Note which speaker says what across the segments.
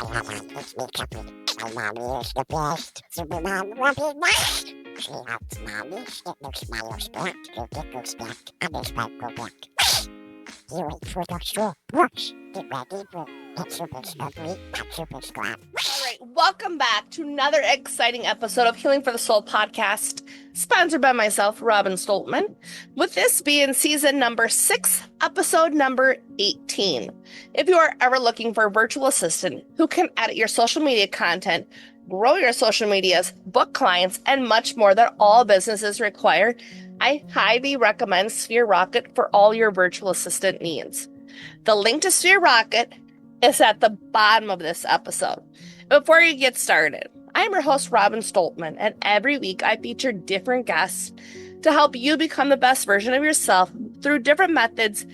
Speaker 1: It's me, Cappy. My mommy is the best. Superman will be next. She helps mommy get those smiles back. You get those back, and this might go back. You wait for the straw brush. Get ready for that super scrubby, that super scrub.
Speaker 2: All right, welcome back to another exciting episode of Healing for the Soul podcast, sponsored by myself, Robin Stoltman, with this being season number 6, episode number 18. If you are ever looking for a virtual assistant who can edit your social media content, grow your social medias, book clients, and much more that all businesses require, I highly recommend Sphere Rocket for all your virtual assistant needs. The link to Sphere Rocket is at the bottom of this episode. Before you get started, I'm your host, Robin Stoltman, and every week I feature different guests to help you become the best version of yourself through different methods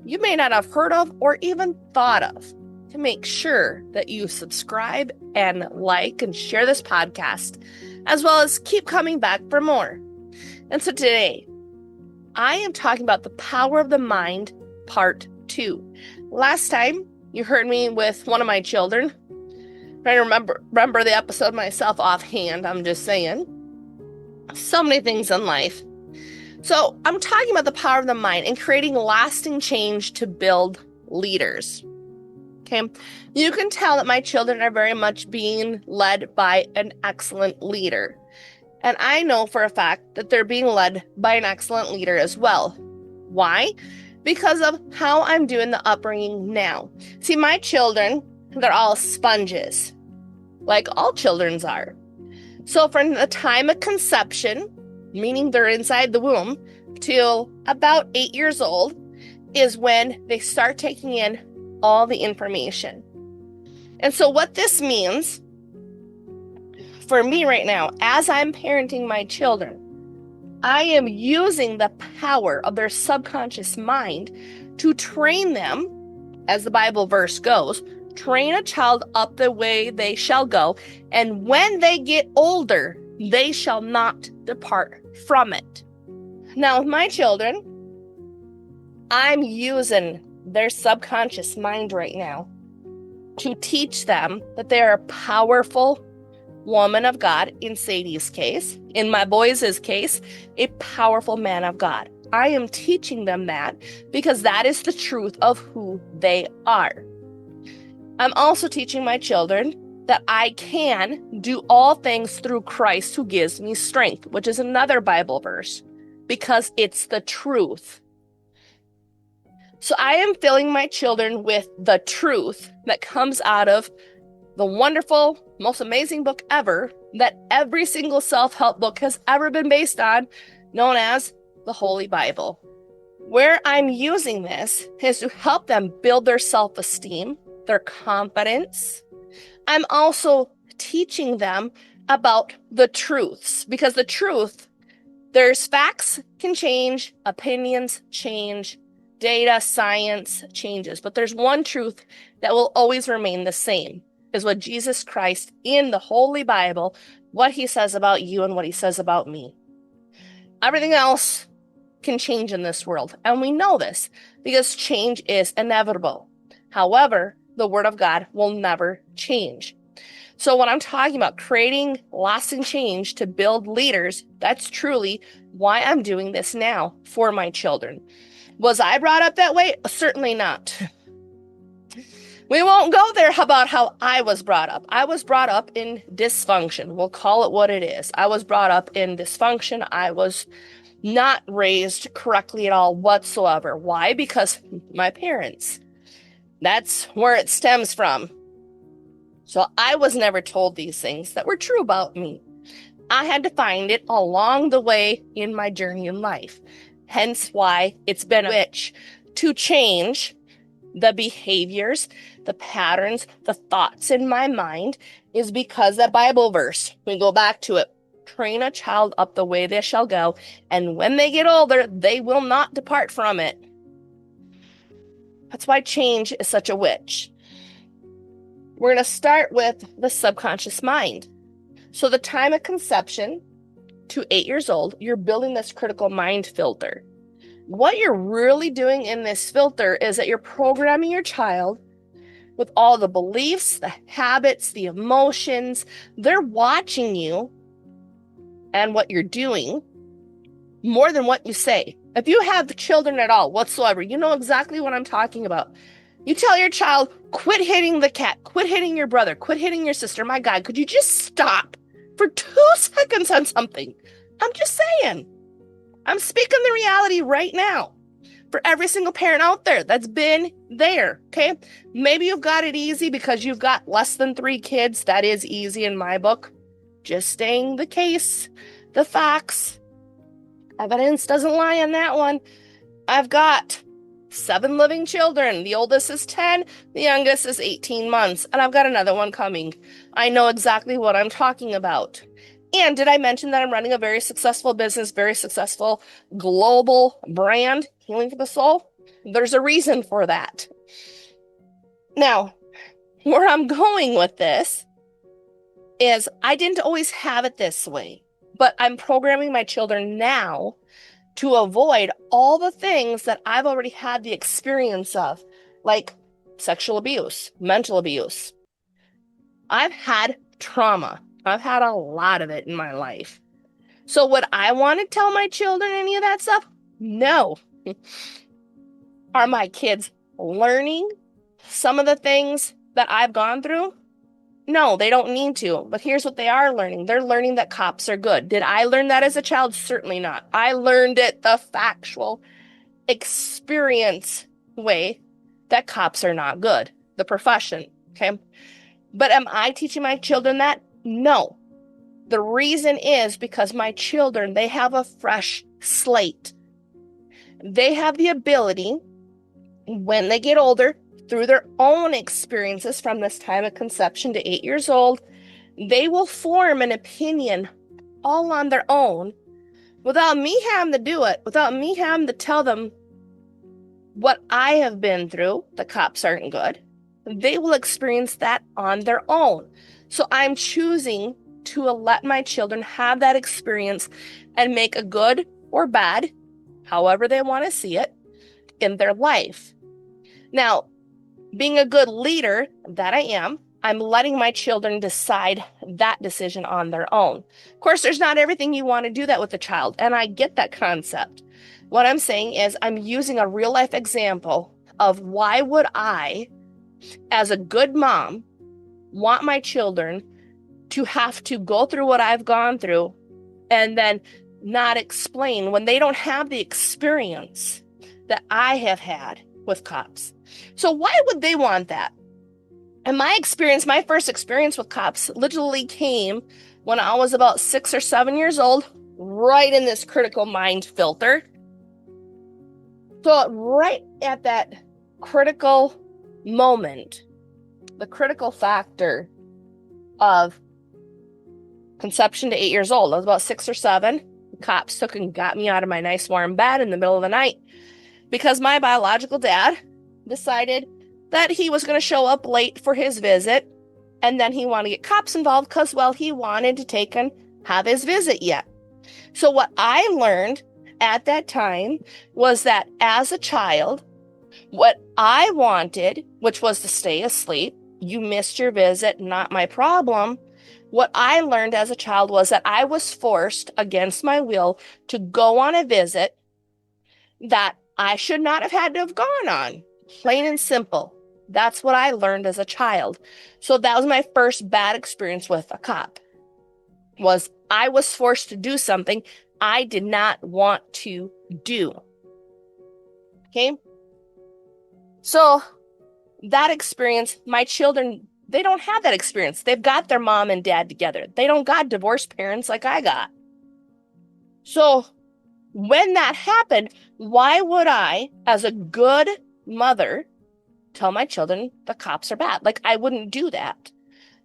Speaker 2: you may not have heard of or even thought of. To make sure that you subscribe and like and share this podcast, as well as keep coming back for more. And so today, I am talking about the power of the mind, part 2. Last time, you heard me with one of my children. I remember the episode myself offhand, I'm just saying. So many things in life. So I'm talking about the power of the mind and creating lasting change to build leaders. Okay, you can tell that my children are very much being led by an excellent leader. And I know for a fact that they're being led by an excellent leader as well. Why? Because of how I'm doing the upbringing now. See, my children, they're all sponges, like all children's are. So from the time of conception, meaning they're inside the womb, till about 8 years old, is when they start taking in all the information. And so what this means for me right now, as I'm parenting my children, I am using the power of their subconscious mind to train them, as the Bible verse goes, train a child up the way they shall go, and when they get older, they shall not depart from it. Now, with my children, I'm using their subconscious mind right now to teach them that they are a powerful woman of God, in Sadie's case, in my boys' case, a powerful man of God. I am teaching them that because that is the truth of who they are. I'm also teaching my children that I can do all things through Christ who gives me strength, which is another Bible verse, because it's the truth. So I am filling my children with the truth that comes out of the wonderful, most amazing book ever that every single self-help book has ever been based on, known as the Holy Bible. Where I'm using this is to help them build their self-esteem, their confidence. I'm also teaching them about the truths, because the truth, there's facts can change, opinions change, data, science changes, but there's one truth that will always remain the same. Is what Jesus Christ in the Holy Bible, what he says about you and what he says about me. Everything else can change in this world. And we know this because change is inevitable. However, the word of God will never change. So when I'm talking about creating lasting change to build leaders, that's truly why I'm doing this now for my children. Was I brought up that way? Certainly not. We won't go there about how I was brought up. I was brought up in dysfunction. We'll call it what it is. I was brought up in dysfunction. I was not raised correctly at all whatsoever. Why? Because my parents. That's where it stems from. So I was never told these things that were true about me. I had to find it along the way in my journey in life. Hence why it's been a bitch to change the behaviors, the patterns, the thoughts in my mind is because that Bible verse, we go back to it, train a child up the way they shall go, and when they get older, they will not depart from it. That's why change is such a witch. We're going to start with the subconscious mind. So the time of conception to 8 years old, you're building this critical mind filter. What you're really doing in this filter is that you're programming your child with all the beliefs, the habits, the emotions. They're watching you and what you're doing more than what you say. If you have children at all whatsoever, you know exactly what I'm talking about. You tell your child, quit hitting the cat, quit hitting your brother, quit hitting your sister. My God, could you just stop for 2 seconds on something? I'm just saying. I'm speaking the reality right now for every single parent out there that's been there, okay? Maybe you've got it easy because you've got less than 3 kids. That is easy in my book. Just stating the case, the facts. Evidence doesn't lie on that one. I've got 7 living children. The oldest is 10, the youngest is 18 months, and I've got another one coming. I know exactly what I'm talking about. And did I mention that I'm running a very successful business, very successful global brand, Healing for the Soul? There's a reason for that. Now, where I'm going with this is I didn't always have it this way, but I'm programming my children now to avoid all the things that I've already had the experience of, like sexual abuse, mental abuse. I've had trauma. I've had a lot of it in my life. So would I want to tell my children any of that stuff? No. Are my kids learning some of the things that I've gone through? No, they don't need to. But here's what they are learning. They're learning that cops are good. Did I learn that as a child? Certainly not. I learned it the factual experience way that cops are not good. The profession, okay? But am I teaching my children that? No. The reason is because my children, they have a fresh slate. They have the ability, when they get older, through their own experiences from this time of conception to 8 years old, they will form an opinion all on their own without me having to do it, without me having to tell them what I have been through. The cops aren't good. They will experience that on their own. So I'm choosing to let my children have that experience and make a good or bad, however they want to see it, in their life. Now, being a good leader that I am, I'm letting my children decide that decision on their own. Of course, there's not everything you want to do that with a child, and I get that concept. What I'm saying is I'm using a real life example of why would I, as a good mom, want my children to have to go through what I've gone through and then not explain when they don't have the experience that I have had with cops. So why would they want that? And my experience, my first experience with cops literally came when I was about 6 or 7 years old, right in this critical mind filter. So right at that critical moment, the critical factor of conception to 8 years old, I was about 6 or 7, cops took and got me out of my nice warm bed in the middle of the night because my biological dad decided that he was going to show up late for his visit, and then he wanted to get cops involved because, well, he wanted to take and have his visit yet. So what I learned at that time was that as a child, what I wanted, which was to stay asleep, you missed your visit, not my problem. What I learned as a child was that I was forced against my will to go on a visit that I should not have had to have gone on. Plain and simple. That's what I learned as a child. So that was my first bad experience with a cop. Was I was forced to do something I did not want to do. Okay? So that experience, my children, they don't have that experience. They've got their mom and dad together. They don't got divorced parents like I got. So when that happened, why would I, as a good mother, tell my children the cops are bad? Like, I wouldn't do that.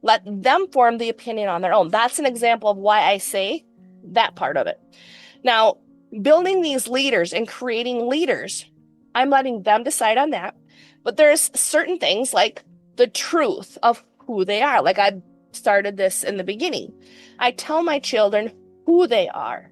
Speaker 2: Let them form the opinion on their own. That's an example of why I say that part of it. Now, building these leaders and creating leaders, I'm letting them decide on that. But there's certain things like the truth of who they are. Like I started this in the beginning. I tell my children who they are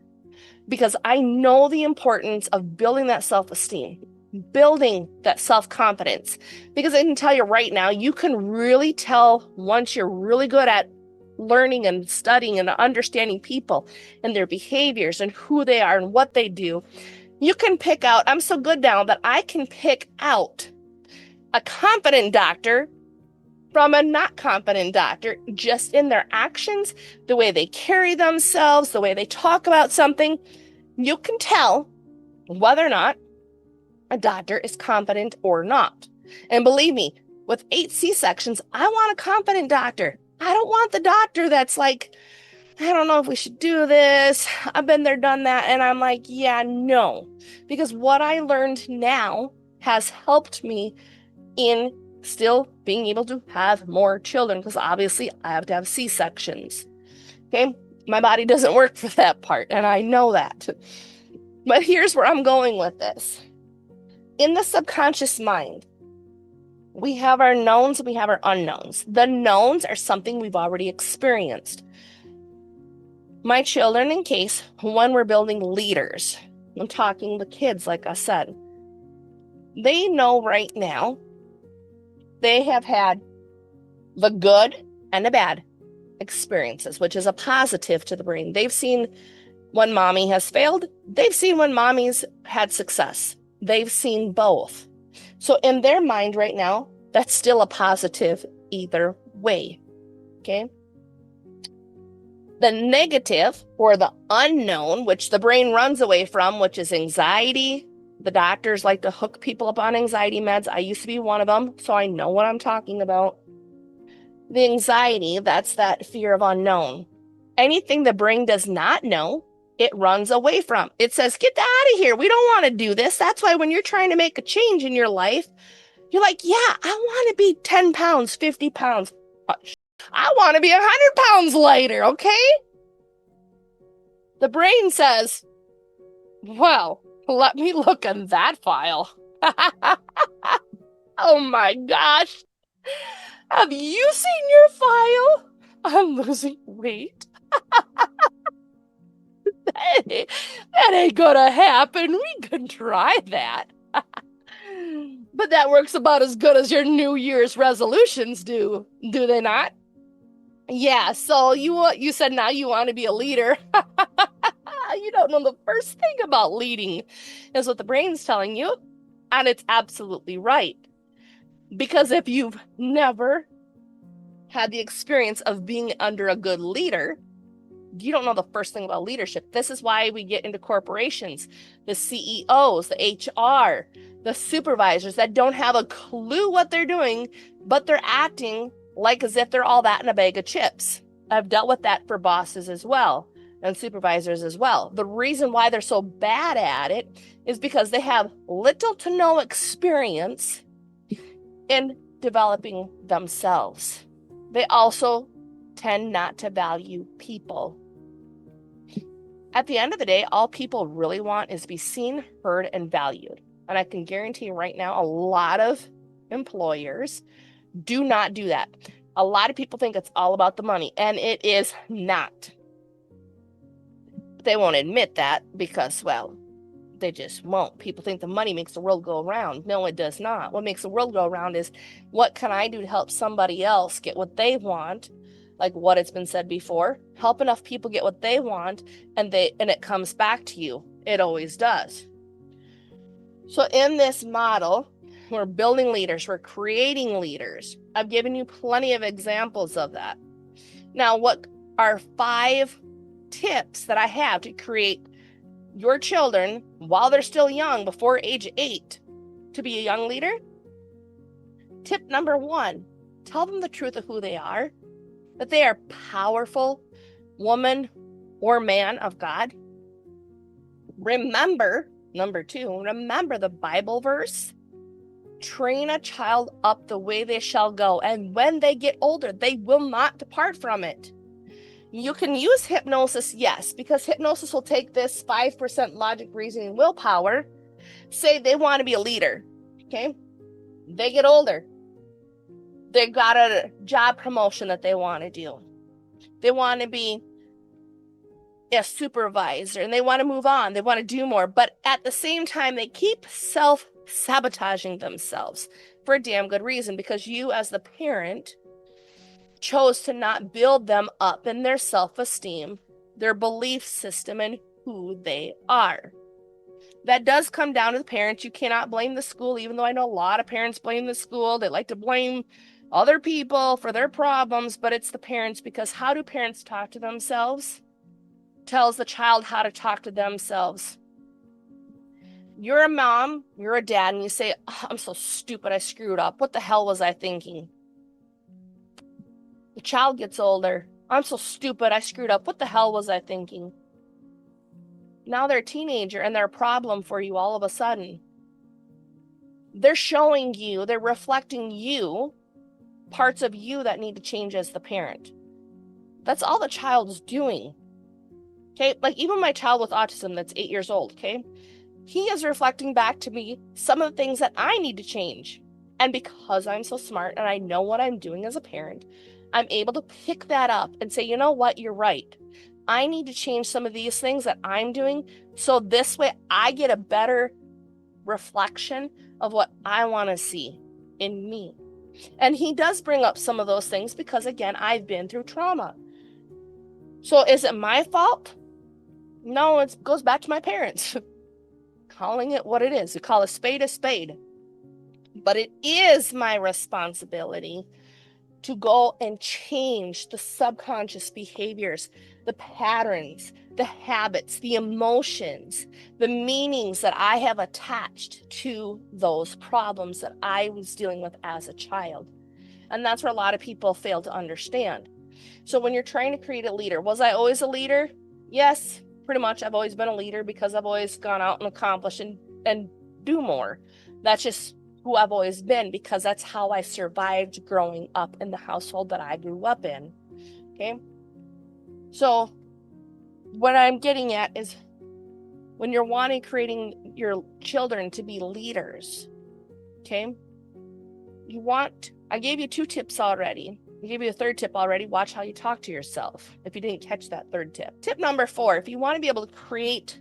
Speaker 2: because I know the importance of building that self-esteem. building that self-confidence. Because I can tell you right now, you can really tell once you're really good at learning and studying and understanding people and their behaviors and who they are and what they do. You can pick out, I'm so good now that I can pick out a competent doctor from a not competent doctor just in their actions, the way they carry themselves, the way they talk about something. You can tell whether or not a doctor is competent or not. And believe me, with 8 C-sections, I want a competent doctor. I don't want the doctor that's like, I don't know if we should do this. I've been there, done that. And I'm like, yeah, no. Because what I learned now has helped me in still being able to have more children, because obviously I have to have C-sections. Okay? My body doesn't work for that part, and I know that. But here's where I'm going with this. In the subconscious mind, we have our knowns and we have our unknowns. The knowns are something we've already experienced. My children, in case, when we're building leaders, I'm talking the kids, like I said, they know right now they have had the good and the bad experiences, which is a positive to the brain. They've seen when mommy has failed. They've seen when mommy's had success. They've seen both. So in their mind right now, that's still a positive either way. Okay? The negative or the unknown, which the brain runs away from, which is anxiety. The doctors like to hook people up on anxiety meds. I used to be one of them, so I know what I'm talking about. The anxiety, that's that fear of unknown. Anything the brain does not know, it runs away from. It says, get out of here. We don't want to do this. That's why when you're trying to make a change in your life, you're like, yeah, I want to be 10 pounds, 50 pounds. I want to be 100 pounds lighter, okay? The brain says, well, let me look in that file. Oh my gosh. Have you seen your file? I'm losing weight. That ain't gonna happen. We can try that. But that works about as good as your New Year's resolutions do they not? Yeah, so you said now you want to be a leader. You don't know the first thing about leading is what the brain's telling you, and it's absolutely right. Because if you've never had the experience of being under a good leader, you don't know the first thing about leadership. This is why we get into corporations, the CEOs, the HR, the supervisors that don't have a clue what they're doing, but they're acting like as if they're all that in a bag of chips. I've dealt with that for bosses as well and supervisors as well. The reason why they're so bad at it is because they have little to no experience in developing themselves. They also tend not to value people. At the end of the day, all people really want is to be seen, heard, and valued. And I can guarantee you right now, a lot of employers do not do that. A lot of people think it's all about the money, and it is not. They won't admit that because, well, they just won't. People think the money makes the world go around. No, it does not. What makes the world go around is what can I do to help somebody else get what they want? Like what it's been said before, help enough people get what they want, and it comes back to you. It always does. So in this model, we're building leaders, we're creating leaders. I've given you plenty of examples of that. Now, what are 5 tips that I have to create your children while they're still young, before age 8, to be a young leader? Tip number 1, tell them the truth of who they are, that they are powerful woman or man of God. Remember, number 2, remember the Bible verse. Train a child up the way they shall go, and when they get older, they will not depart from it. You can use hypnosis, yes, because hypnosis will take this 5% logic, reasoning, willpower, say they want to be a leader, okay? They get older. They got a job promotion that they want to do. They want to be a supervisor, and they want to move on. They want to do more, but at the same time, they keep sabotaging themselves for a damn good reason, because you as the parent chose to not build them up in their self-esteem, their belief system, and who they are. That does come down to the parents. You cannot blame the school, even though I know a lot of parents blame the school. They like to blame other people for their problems, but it's the parents, because how do parents talk to themselves? Tells the child how to talk to themselves. You're a mom, you're a dad, and you say, oh, I'm so stupid, I screwed up. What the hell was I thinking? The child gets older. I'm so stupid, I screwed up. What the hell was I thinking? Now they're a teenager and they're a problem for you all of a sudden. They're showing you, they're reflecting you, parts of you that need to change as the parent. That's all the child's doing. Okay, like even my child with autism that's 8 years old, okay? He is reflecting back to me some of the things that I need to change. And because I'm so smart and I know what I'm doing as a parent, I'm able to pick that up and say, you know what, you're right. I need to change some of these things that I'm doing, so this way I get a better reflection of what I want to see in me. And he does bring up some of those things because, again, I've been through trauma. So is it my fault? No, it goes back to my parents. Calling it what it is. We call a spade a spade. But it is my responsibility to go and change the subconscious behaviors, the patterns, the habits, the emotions, the meanings that I have attached to those problems that I was dealing with as a child. And that's where a lot of people fail to understand. So when you're trying to create a leader, was I always a leader? Yes, pretty much. I've always been a leader because I've always gone out and accomplished and do more. That's just who I've always been, because that's how I survived growing up in the household that I grew up in. Okay. So what I'm getting at is, when you're wanting creating your children to be leaders, okay, I gave you 2 tips already. I gave you a 3rd tip already. Watch how you talk to yourself if you didn't catch that 3rd tip. Tip number 4, if you want to be able to create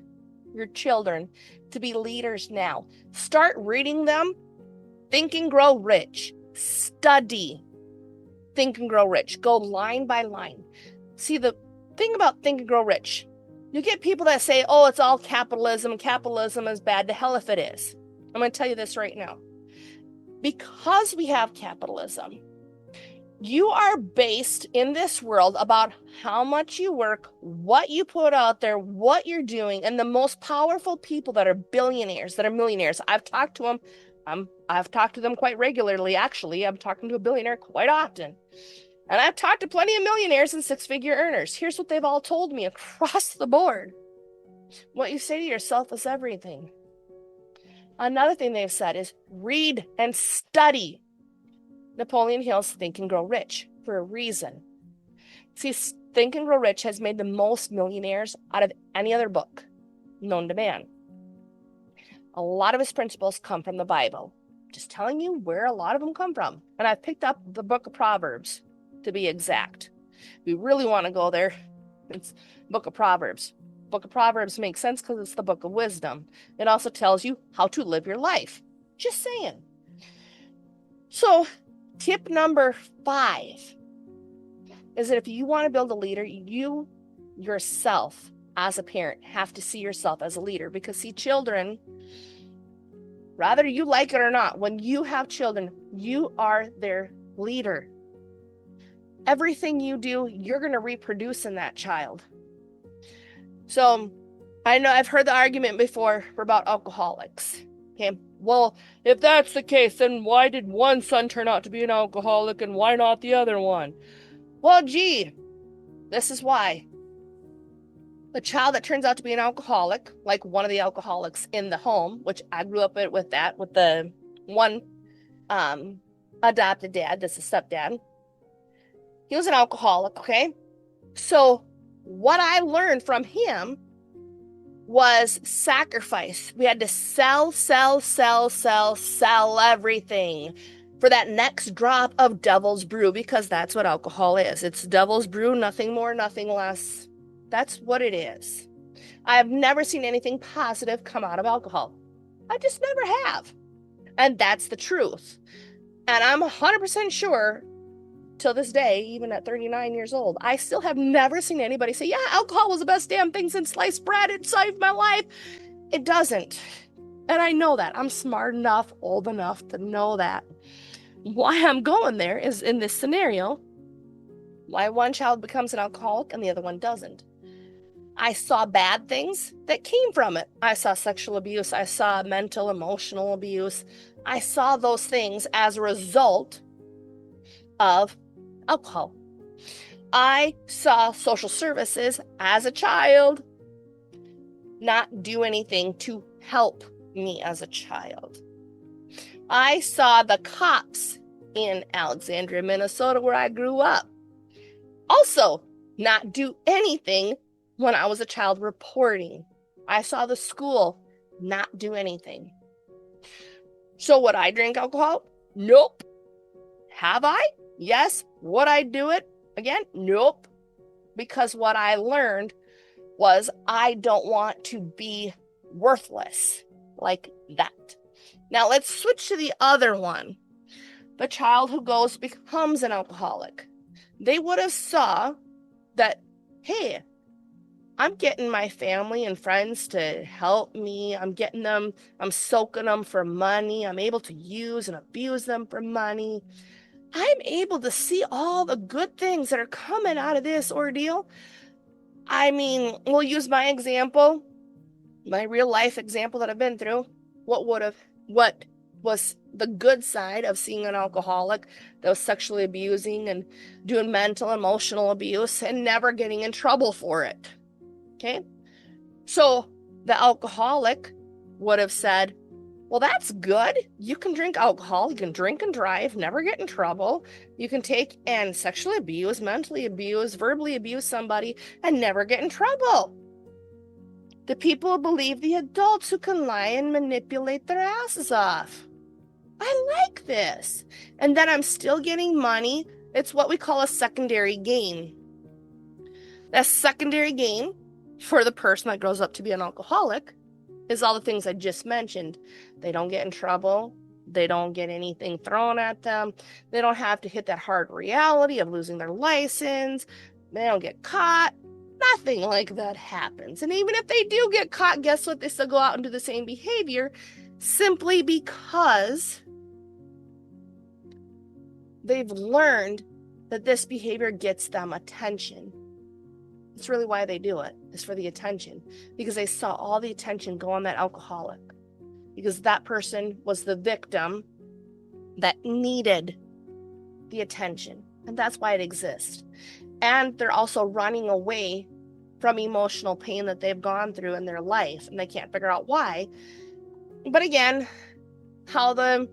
Speaker 2: your children to be leaders now, start reading them. Think and Grow Rich. Study Think and Grow Rich. Go line by line. See, the thing about Think and Grow Rich, you get people that say, oh, it's all capitalism. Capitalism is bad. To hell if it is. I'm going to tell you this right now. Because we have capitalism, you are based in this world about how much you work, what you put out there, what you're doing, and the most powerful people that are billionaires, that are millionaires. I've talked to them. I've talked to them quite regularly, actually. I'm talking to a billionaire quite often. And I've talked to plenty of millionaires and 6-figure earners. Here's what they've all told me across the board. What you say to yourself is everything. Another thing they've said is read and study Napoleon Hill's Think and Grow Rich for a reason. See, Think and Grow Rich has made the most millionaires out of any other book known to man. A lot of his principles come from the Bible. Just telling you where a lot of them come from. And I've picked up the book of Proverbs, to be exact. If we really want to go there, it's book of Proverbs. Book of Proverbs makes sense because it's the book of wisdom. It also tells you how to live your life. Just saying. So, tip number 5 is that if you want to build a leader, you yourself as a parent have to see yourself as a leader, because see, children, whether you like it or not, when you have children, you are their leader. Everything you do, you're going to reproduce in that child. So I know I've heard the argument before about alcoholics. Okay, well, if that's the case, then why did one son turn out to be an alcoholic and why not the other one? Well, gee, this is why. The child that turns out to be an alcoholic, like one of the alcoholics in the home, which I grew up with the one adopted dad, that's a stepdad. He was an alcoholic, okay? So what I learned from him was sacrifice. We had to sell everything for that next drop of devil's brew, because that's what alcohol is. It's devil's brew, nothing more, nothing less. That's what it is. I have never seen anything positive come out of alcohol. I just never have. And that's the truth. And I'm 100% sure till this day, even at 39 years old, I still have never seen anybody say, yeah, alcohol was the best damn thing since sliced bread. It saved my life. It doesn't. And I know that. I'm smart enough, old enough to know that. Why I'm going there is in this scenario, why one child becomes an alcoholic and the other one doesn't. I saw bad things that came from it. I saw sexual abuse. I saw mental, emotional abuse. I saw those things as a result of alcohol. I saw social services as a child not do anything to help me as a child. I saw the cops in Alexandria, Minnesota, where I grew up, also not do anything when I was a child reporting. I saw the school not do anything. So would I drink alcohol? Nope. Have I? Yes. Would I do it again? Nope. Because what I learned was I don't want to be worthless like that. Now let's switch to the other one. The child who becomes an alcoholic. They would have saw that, hey, I'm getting my family and friends to help me. I'm soaking them for money. I'm able to use and abuse them for money. I'm able to see all the good things that are coming out of this ordeal. I mean, we'll use my example, my real life example that I've been through. What was the good side of seeing an alcoholic that was sexually abusing and doing mental, emotional abuse and never getting in trouble for it? Okay. So the alcoholic would have said, well, that's good. You can drink alcohol, you can drink and drive, never get in trouble. You can take and sexually abuse, mentally abuse, verbally abuse somebody and never get in trouble. The people believe the adults who can lie and manipulate their asses off. I like this. And then I'm still getting money. It's what we call a secondary gain. That secondary gain for the person that grows up to be an alcoholic is all the things I just mentioned. They don't get in trouble. They don't get anything thrown at them. They don't have to hit that hard reality of losing their license. They don't get caught. Nothing like that happens. And even if they do get caught, guess what? They still go out and do the same behavior simply because they've learned that this behavior gets them attention. It's really why they do it. It's for the attention, because they saw all the attention go on that alcoholic, because that person was the victim that needed the attention. And that's why it exists. And they're also running away from emotional pain that they've gone through in their life, and they can't figure out why. But again, how the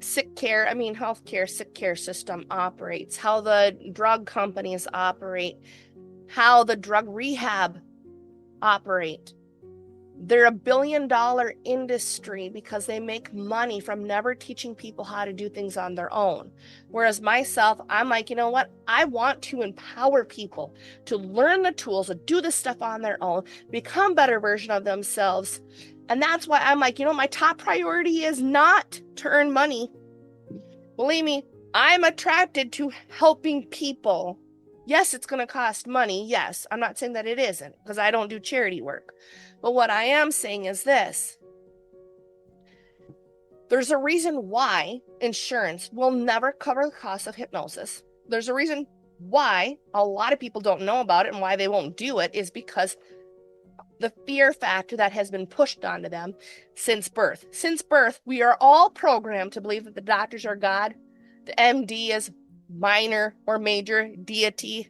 Speaker 2: healthcare sick care system operates, how the drug companies operate, how the drug rehab operate. They're $1 billion industry because they make money from never teaching people how to do things on their own. Whereas myself, I'm like, you know what? I want to empower people to learn the tools, to do this stuff on their own, become better version of themselves. And that's why I'm like, my top priority is not to earn money. Believe me, I'm attracted to helping people. Yes, it's going to cost money. Yes, I'm not saying that it isn't, because I don't do charity work. But what I am saying is this. There's a reason why insurance will never cover the cost of hypnosis. There's a reason why a lot of people don't know about it, and why they won't do it is because the fear factor that has been pushed onto them since birth. Since birth, we are all programmed to believe that the doctors are God, the MD is minor or major deity.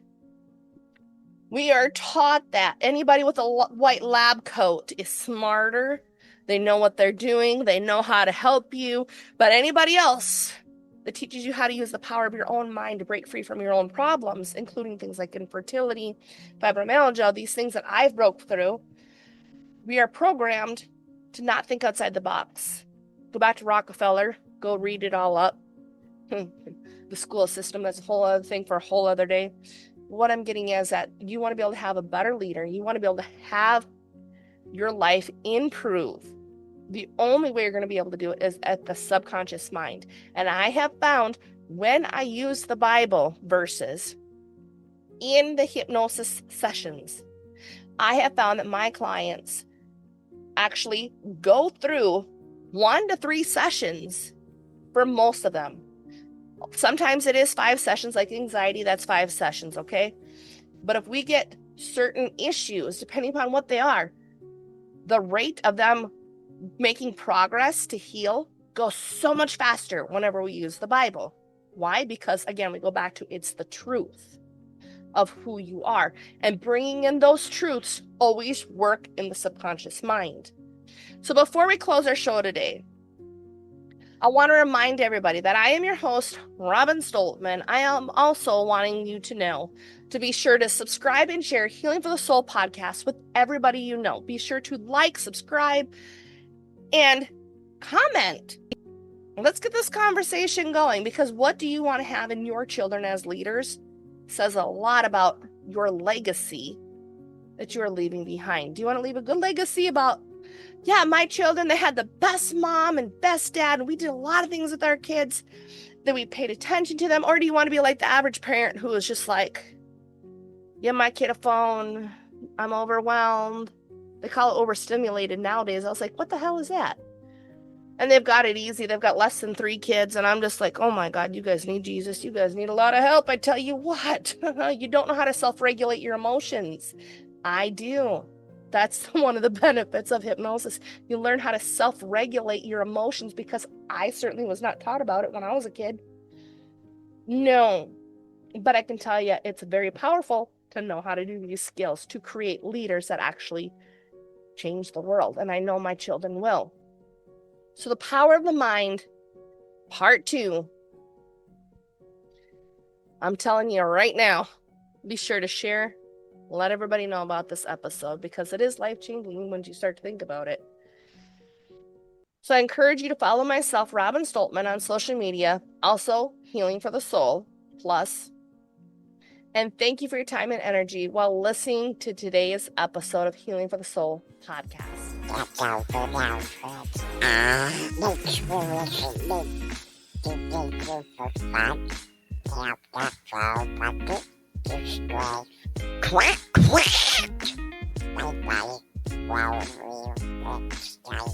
Speaker 2: We are taught that anybody with a white lab coat is smarter. They know what they're doing. They know how to help you. But anybody else that teaches you how to use the power of your own mind to break free from your own problems, including things like infertility, fibromyalgia, these things that I've broke through, we are programmed to not think outside the box. Go back to Rockefeller. Go read it all up. The school system, that's a whole other thing for a whole other day. What I'm getting is that you want to be able to have a better leader. You want to be able to have your life improve. The only way you're going to be able to do it is at the subconscious mind. And I have found when I use the Bible verses in the hypnosis sessions, I have found that my clients actually go through 1 to 3 sessions for most of them. Sometimes it is 5 sessions, like anxiety, that's 5 sessions, okay? But if we get certain issues, depending upon what they are, the rate of them making progress to heal goes so much faster whenever we use the Bible. Why? Because again, we go back to it's the truth of who you are, and bringing in those truths always work in the subconscious mind. So before we close our show today, I want to remind everybody that I am your host, Robin Stoltman. I am also wanting you to know to be sure to subscribe and share Healing for the Soul podcast with everybody you know. Be sure to like, subscribe, and comment. Let's get this conversation going, because what do you want to have in your children as leaders says a lot about your legacy that you're leaving behind. Do you want to leave a good legacy about, yeah, my children, they had the best mom and best dad, and we did a lot of things with our kids, that we paid attention to them? Or do you want to be like the average parent who is just like, give my kid a phone, I'm overwhelmed. They call it overstimulated nowadays. I was like, what the hell is that? And they've got it easy. They've got less than 3 kids. And I'm just like, oh my God, you guys need Jesus. You guys need a lot of help. I tell you what, you don't know how to self-regulate your emotions. I do. That's one of the benefits of hypnosis. You learn how to self-regulate your emotions, because I certainly was not taught about it when I was a kid. No, but I can tell you it's very powerful to know how to do these skills to create leaders that actually change the world. And I know my children will. So the power of the mind, part 2. I'm telling you right now, be sure to share, let everybody know about this episode, because it is life-changing when you start to think about it. So I encourage you to follow myself, Robin Stoltman, on social media, also Healing for the Soul Plus. And thank you for your time and energy while listening to today's episode of Healing for the Soul podcast.
Speaker 1: Make sure you listen to Healing for Fun. Tap that follow button to subscribe. Quack, quack. Bye-bye. Well, next time.